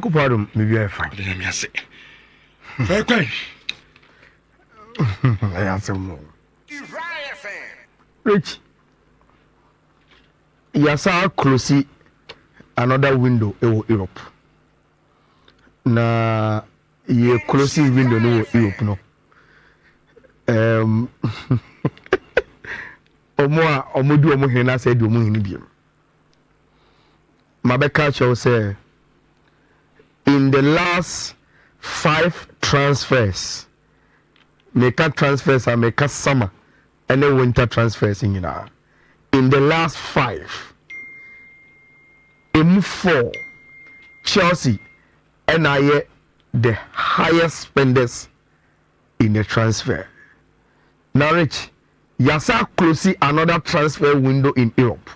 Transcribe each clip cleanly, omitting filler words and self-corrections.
Pardon, maybe I find them. Yes, okay. I answer more. Rich, Yasa close another window in Europe. Na ye close window in Europe no. Omodu omo hena said omo hini biem. Mabeka show say in the last 5 transfers, make transfers and make summer and then winter transfers in the last 5, in 4, Chelsea and I the highest spenders in the transfer. Now, Rich, Yasa closing another transfer window in Europe.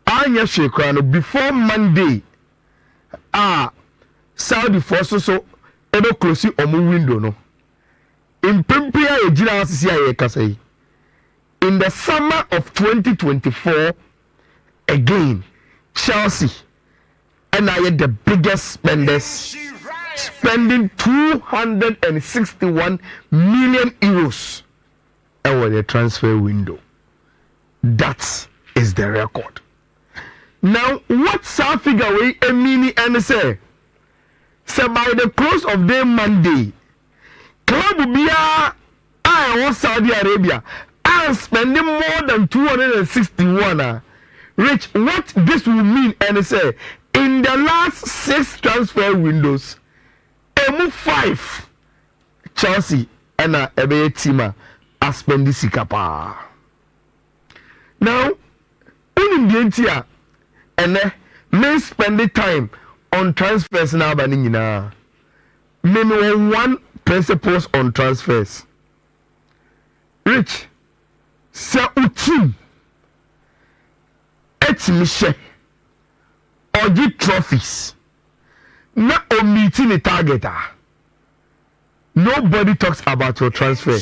Anya Shekrano before Monday. Saudi forces so ebe close omu window no. In Pimpia ejina asisi aye kasai. In the summer of 2024, again, Chelsea and I the biggest spenders, spending 261 million euros over the transfer window. That is the record. Now, what's our figure way a mini and say? So by the close of day Monday, Club Bia I Saudi Arabia are spending more than 261. Rich, what this will mean and say in the last 6 transfer windows, MU5 Chelsea and a team are spending sikapa. Now, Unindia and may spend the time on transfers now, but minimum 1 principles on transfers. Rich, sa utim, etmishe, oji trophies, na omitting the targeter. Nobody talks about your transfer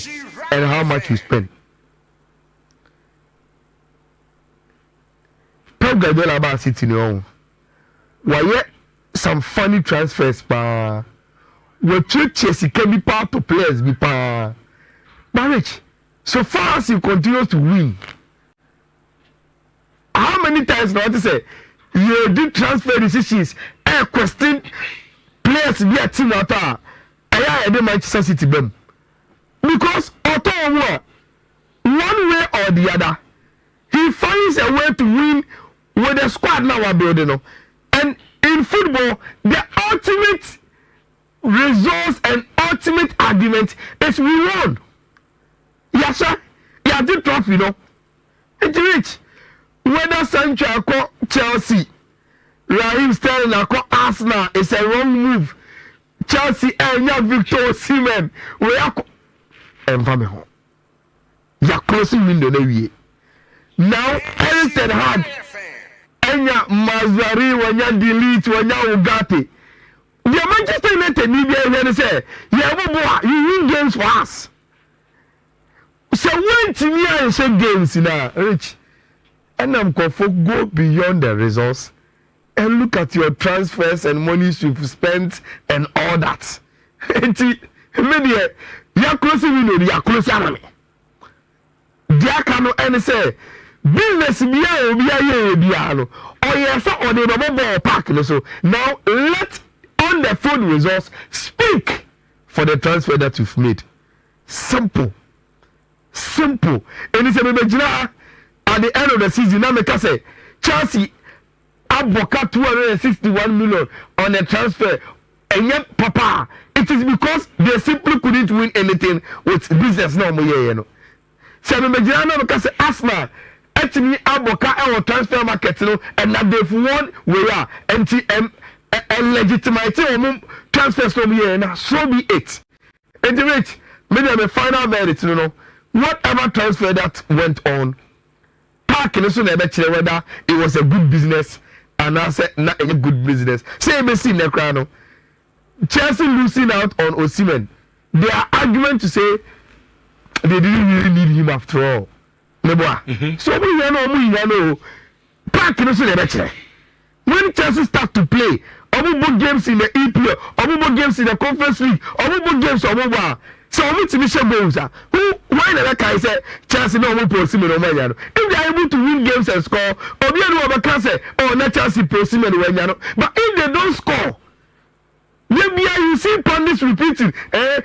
and how much you spend. Pep Guardiola about City no. Why some funny transfers pa. We treat Chelsea can be part to players be pa. Marriage. So far as you continue to win. How many times now to say you do transfer decisions and question players be a team out there. I dey Manchester City bem. Because auto one way or the other he finds a way to win with the squad now are building. And in football, the ultimate results and ultimate argument is we won. Yes, sir. Yeah, the trophy, It's rich. Whether Sancho call Chelsea, Raheem Sterling call Arsenal, it's a wrong move. Chelsea and Victor Osimhen, we are and family home. You're closing window now. Everything hard. Enya Mazari wanya delete wanya Ugarte. The Manchester United need to say, yeah, you win games for us. So when Timmy and say games now, Rich, and I'm going to go beyond the results and look at your transfers and monies you've spent and all that. Maybe you're closing window, you're closing enemy. There cannot any say. Business biya or yes or the ball park so now let on the phone results speak for the transfer that you've made. Simple and it's a at the end of the season now make us say Chelsea aboka 261 million on a transfer and yet papa it is because they simply couldn't win anything with business no more so make us say Arsenal me aboka our transfer market and that they've won we are NTM and legitimate transfers from here now so be it. And the rate maybe I'm a final verdict whatever transfer that went on park in whether it was a good business and I said not a good business. Say me see Necrano Chelsea losing out on Osimhen. Their argument to say they didn't really need him after all. So we know park when Chelsea start to play Omubo games in the EPL, Omubo games in the Conference League, Omubo games Omubo. So we to share goals. Who why the guy say Chelsea no more Osimhen no man. If they are able to win games and score, Obi Anu can say oh na Chelsea Osimhen no. But if they don't score, maybe you see pundits repeating.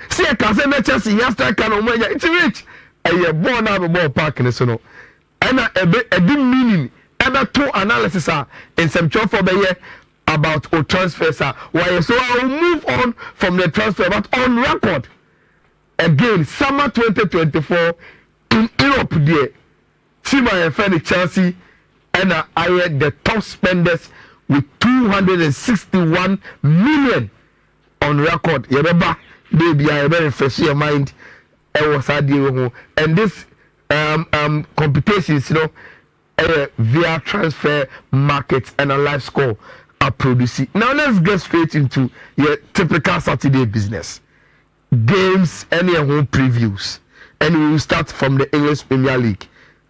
See I can say na Chelsea yes striker no man. It's rich. A born out of ball park in so no. And a didn't meaning. Other two analysis are in some job for the year about our transfers. Why so I will move on from the transfer, but on record. Again, summer 2024 in Europe, there, team I have Chelsea and I had the top spenders with 261 million on record. You remember, baby, I very fresh your mind. I was and this competitions, you know, via transfer markets and a live score are producing. Now let's get straight into your typical Saturday business. Games and your home previews, and we will start from the English Premier League.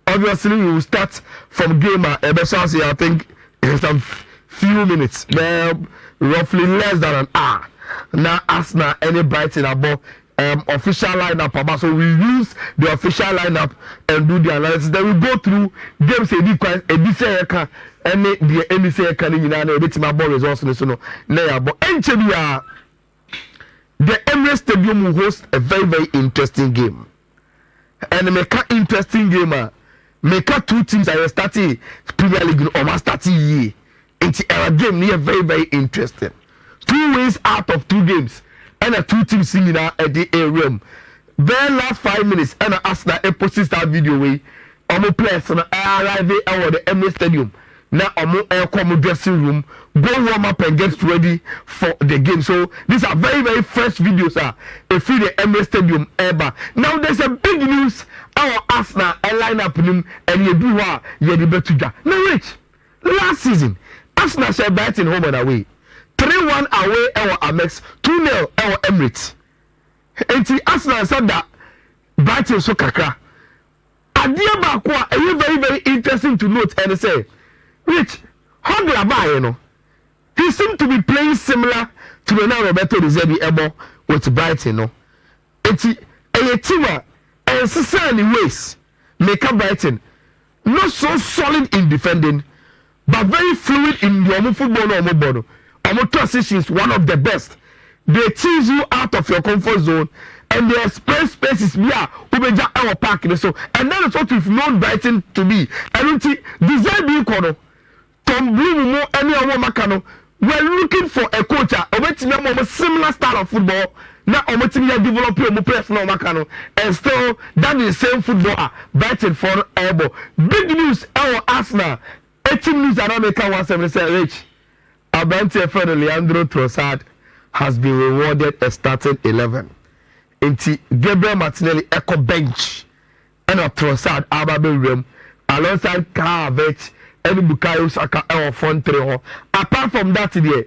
Obviously, we will start from game I think in some few minutes, roughly less than an hour. Now, Arsenal any Brighton about official lineup, so we use the official lineup and do the analysis. Then we go through games and the Emirates Stadium will host a very, very interesting game. And make an interesting game. Make two teams are starting Premier League or starting year. It's a game near very, very interesting. 2 wins out of 2 games. And a 2 teams singing at the room. Then last 5 minutes, and I asked that a post that video way. Players arrive at the Emirates Stadium. Now I'm dressing room, go warm up and get ready for the game. So these are very, very fresh videos. If you the Emirates Stadium ever. Now there's a big news. Our Arsenal line up and you do what you the better. Now Rich, last season Arsenal shall Brighton home and away. 3-1 away our Amex, 2-0 our Emirates. And the Arsenal said that Brighton so kakra. Adia Bakwa, very, very interesting to note and say. Rich, Hogla you know, he seemed to be playing similar to the now Roberto De Zerbi Ebo with Brighton, no. It's a team and society ways make up Brighton not so solid in defending, but very fluid in the football or mobile. Transition is one of the best. They tease you out of your comfort zone and their spaces are Ubeja our park. So, and that is what we've known Brighton to be. I don't think De Zerbi Tom Blue more any other Macano. We're looking for a coach a similar style of football. Now developing players no Macano. And still that is the same football Brighton for elbow. Big news our Arsenal. 18 news around the car 177 Rich. Abante friend Leandro Trossard has been rewarded a starting 11. Into Gabriel Martinelli echo bench and a Trossard Ababe room alongside Carvet. Bukayo Saka front 3. Apart from that today,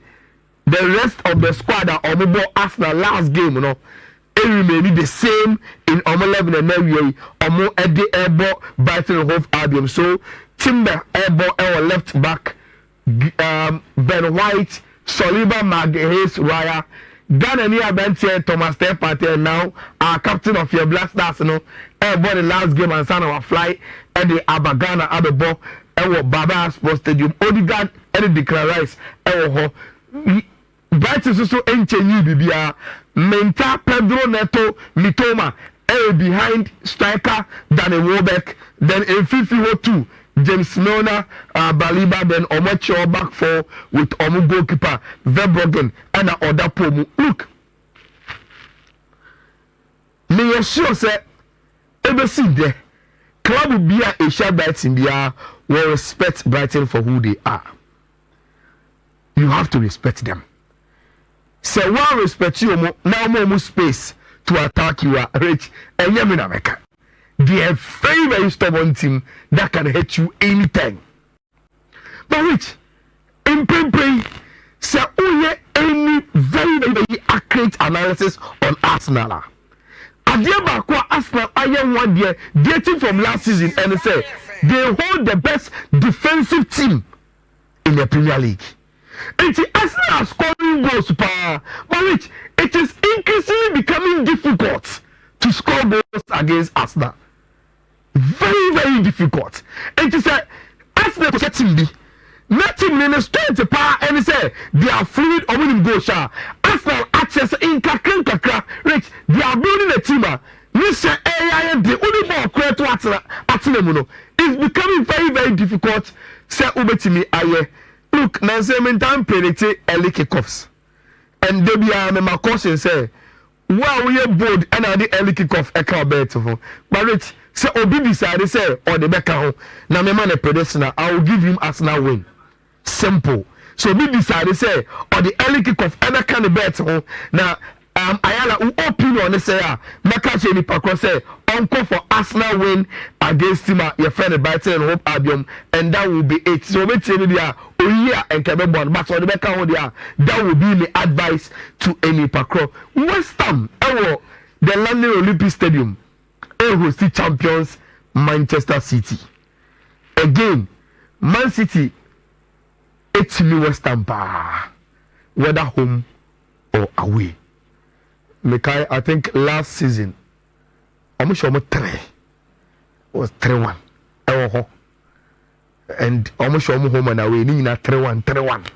the rest of the squad are on the Arsenal last game, you know, it remained the same in 11 and every Omo Eddie Airbo Brighton Hove Albion. So Timber Airbo our left back, Ben White, Soliba Maguires Raya, Ghanania Bentie Thomas Tempate now our captain of your Black Stars, you know, Airbo the last game and son of a fly and the Abagana Abebo. Baba Sports Stadium, Odegaard, and Declan Rice, Brighton so encheni bibia, Menta Pedro Neto, Mitoma, behind striker Danny Welbeck, then in 50-2, James Milner, Baliba, then Omocho back 4 with Omu goalkeeper, Verbruggen, and other Pomu. Look, me sure say, ever see there, club will be a share Brighton will respect Brighton for who they are. You have to respect them. So one respect you now more space to attack you are Rich and Yemen America. They are very, very stubborn team that can hit you anytime. But Rich, in Pray, so any very, very accurate analysis on Arsenal. Adiaba Arsenal I one year dating from last season and say they hold the best defensive team in the Premier League. And Arsenal are scoring goals, but which it is increasingly becoming difficult to score goals against Arsenal. Very, very difficult. And it is Arsenal to get him. Nothing in the strength power and say they are fluid or winning goals. Arsenal access in kakra, rich. They are building a team. Mr. AI, the only ball clear to Atinamuno. It's becoming very, very difficult. Say Ubetimi Aye. Look, Nancy Mentan predicted early kickoffs. And they be my caution say, wow, we are bold and I the early kickoff a car bet of him. But rich, say Obi decided say or the back home. Now my man a prediction, I will give him Arsenal win. Simple. So Obi decided say or the early kickoff other kind of bet home. Now Ayala who opinion say Makache ni Pakro say uncle for Arsenal win against him your friend Brighton and Hope Albion and that will be it. So we tell you there Oya and Kebebon but on the back on there that will be the advice to any Pakro. West Ham the London Olympic Stadium host the champions Manchester City. Again, Man City it's me West Ham whether home or away. Mekai, I think last season, almost 3 was 3-1. And almost home and away, Nina 3-1.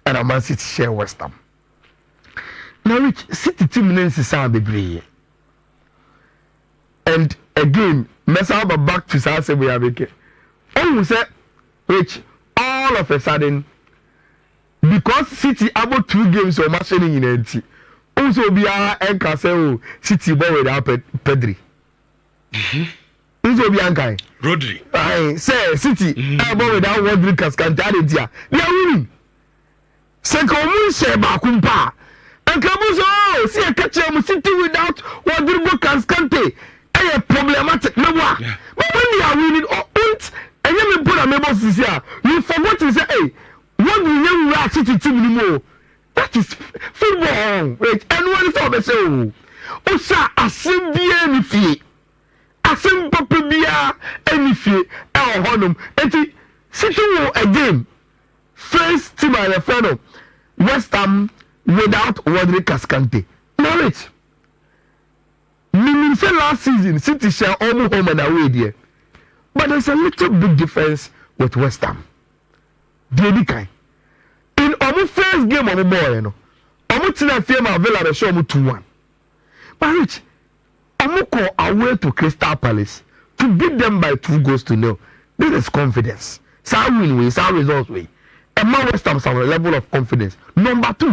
And a Man City share West Ham. Now, which City team names is Saga. And again, Messa back to Saga we have it. Almost which all of a sudden, because City about 2 games or matching in it. Also be a say City boy without Pedri. Also be ankai. Rodri. I say City boy without Rodri Cascante dia. They are winning. Se komu se ba kumpa. Ankamu so see a catch City without Rodri Cascante. A problematic no wa. But when they are winning and you put a member here, you forgot to say hey, what do you want City team anymore? That is football. Wait, and what is all the same? Osa asimbia ni fie. Asimpa pebia any fie. El honum. Eti City will again first team at the final. West Ham without Rodri Cascante. Now it. Meaning say last season City share almost home and away there. But there's a little big difference with West Ham. Daily kind. In our first game on the boy, you know, I'm not Villa the show 2-1. But rich, I'm call away to Crystal Palace to beat them by 2-0. This is confidence. Some win way, some results way. And my West Ham some level of confidence. Number 2,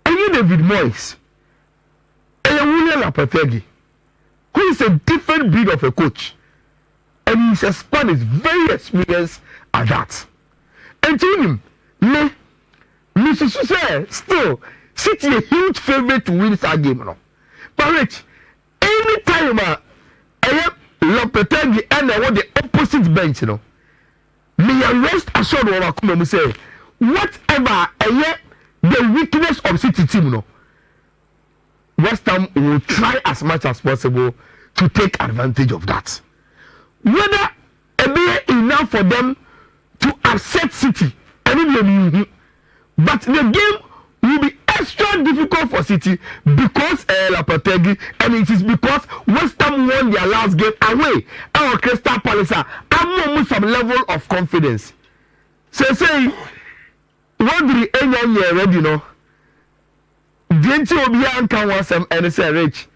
and you David Moyes, and William Lopetegui, who is a different breed of a coach, and his span is very experienced at that. And to him. Me, Mrs. say still City a huge favorite to win that game no. But rich, anytime I am Lopetegui and I want the opposite bench, you know. Me rest assured what I come and say whatever the weakness of City team, you know. West Ham will try as much as possible to take advantage of that. Whether it be enough for them to upset City. But the game will be extra difficult for City because Lopetegui, and it is because West Ham won their last game away. Our Crystal Palace have some level of confidence. So say, what do the end ready, you know? Didn't you be anchor once and say rich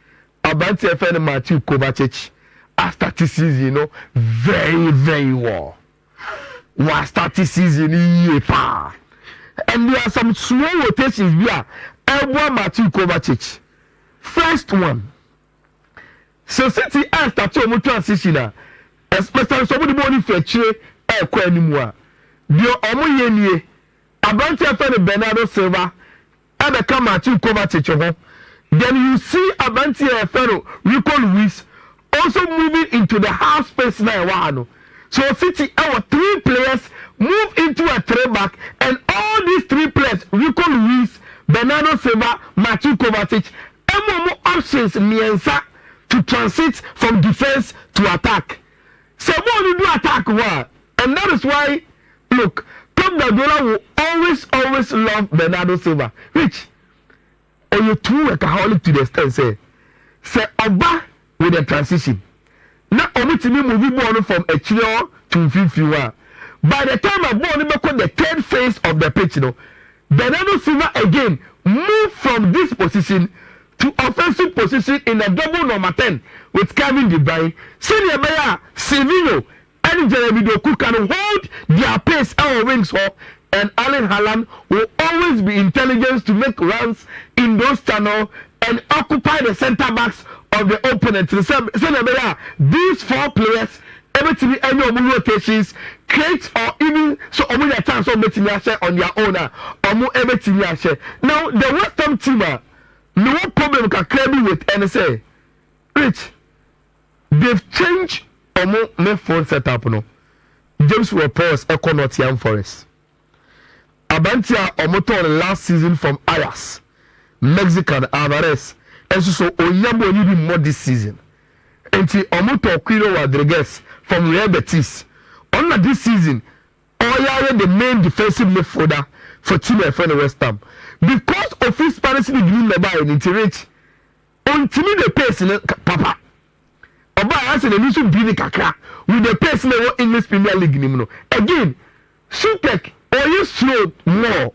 about your friend Matthew Kovacic after this season, you know, very, very well. Was starting season year pa. And there are some small rotations here. Elbow Matthew Kovacic. First one. So City has started transition. Especially somebody money fetch anymore. The omo Abante friend Bernardo Silva and the come Matthew Kovacic. Then you see Abante friend Rico Luis also moving into the half space now. So City, our 3 players move into a 3-back, and all these 3 players, Rico Luis, Bernardo Silva, Matthew Kovacic, more options to transit from defense to attack. So what do you attack what? And that is why, look, Pep Guardiola will always love Bernardo Silva. Which, or you two workaholic to the extent say Oba with the transition. Now, omitting moving ball from a chill to 51. By the time I born the third phase of the pitch, Bernardo Silva again moved from this position to offensive position in a double number 10 with Kevin De Bruyne. Senior Bayer, Sevilla, and Jeremy Doku can hold their pace our wings up, and Erling Haaland will always be intelligent to make runs in those channels and occupy the center backs of the opponent. Senior Bayer, these 4 players, everything any of rotations create or even so only a chance of making share on their own or more everything share. Now the West Ham team no problem can carry with NSA. Rich, they've changed omo me phone setup no. James Ward-Prowse Nottingham Forest. Abantia omoton last season from Ajax, Mexican Alvarez, and so Onyabo need more this season. Enti omoto Quiro Rodriguez from Real Betis. On this season, Oya the main defensive midfielder for team FN West Ham. Because of his Spanish league in the buy in Rich, on to me the pace in Papa. Oba has an initial being kakra with the pace in the English Premier League. Again, Sutek, or you slow more,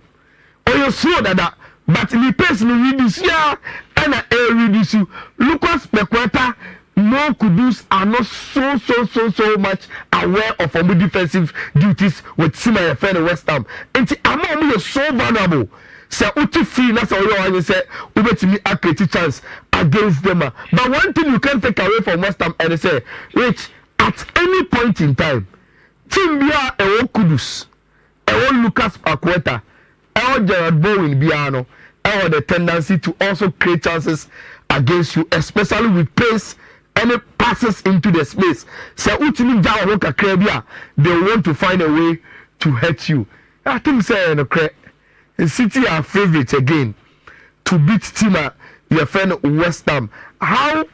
or you slow that, but the pace in reduce ya and a reduce you. Lucas Pequeta. No Kudus are not so much aware of our defensive duties with Sima FN West Ham. And I'm so vulnerable. Say uti free na say you say ubetimi aketi chance against them. But one thing you can't take away from West Ham and say, Rich, at any point in time, team bia e won Kudus, e won Lucas Paqueta, e won Gerard Bowen biano, e won the tendency to also create chances against you, especially with pace. Any passes into the space. Say ultimately down work a they want to find a way to hurt you. I think say the City are favorites again to beat team your friend West Ham. How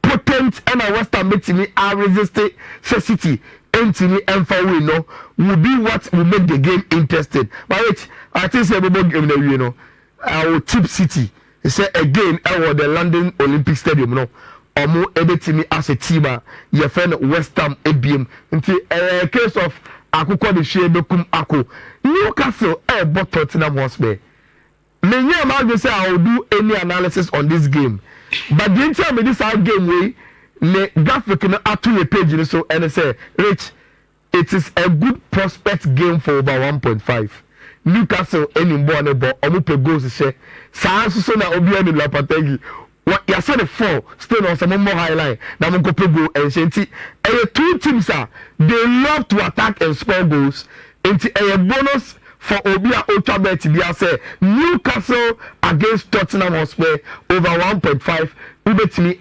potent and West Ham meeting are resisting City entity and for we know will be what will make the game interesting. But I think everybody game I will tip City. He said again, I the London Olympic Stadium, no, or more editing as a team, your friend West Ham ABM. Until a case of Akuko the Shea Bekum Ako, Newcastle, but Tottenham Hotspur. Many amount they say I will do any analysis on this game, but the entire me this game way, the graphic at to the page so and say, Rich, it is a good prospect game for about 1.5. Newcastle any born about omupe goals say saa so na obi ani lapategi what ya say the 4 still on some more highlight na mo go go and senti two teams they love to attack and score goals enti bonus for obi a ultra bet bi say Newcastle against Tottenham Hotspur over 1.5 ubetimi